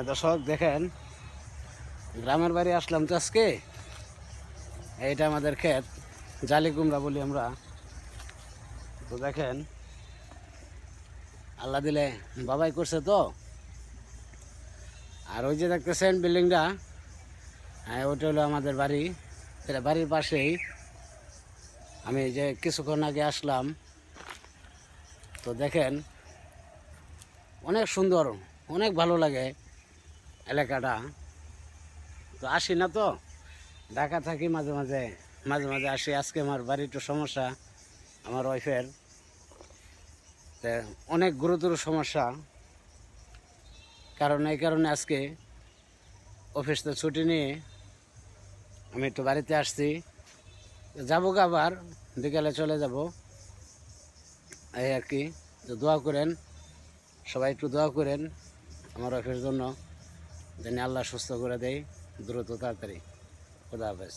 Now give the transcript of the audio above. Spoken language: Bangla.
দর্শক দেখেন, গ্রামের বাড়ি আসলাম তো আজকে। এইটা আমাদের ক্ষেত, জালি কুমড়া বলি আমরা। তো দেখেন, আল্লাহ দিলে বাবাই করছে তো। আর ওই যে দেখতেছেন বিল্ডিংটা, ওইটা হলো আমাদের বাড়ি। এটা বাড়ির পাশেই। আমি যে কিছুক্ষণ আগে আসলাম, তো দেখেন অনেক সুন্দর, অনেক ভালো লাগে এলাকাটা। তো আসি না তো, ঢাকা থাকি মাঝে মাঝে মাঝে মাঝে আসি। আজকে আমার বাড়ি একটু সমস্যা, আমার ওয়াইফের অনেক গুরুতর সমস্যা। এই কারণে আজকে অফিস তো ছুটি নিয়ে আমি একটু বাড়িতে আসছি। যাবো আবার বিকালে চলে যাব, এই আর কি। তো দোয়া করেন, সবাই একটু দোয়া করেন আমার ওয়াইফের জন্য, যেন আল্লাহ সুস্থ করে দেয় দ্রুত তাড়াতাড়ি। খুদা হাফেজ।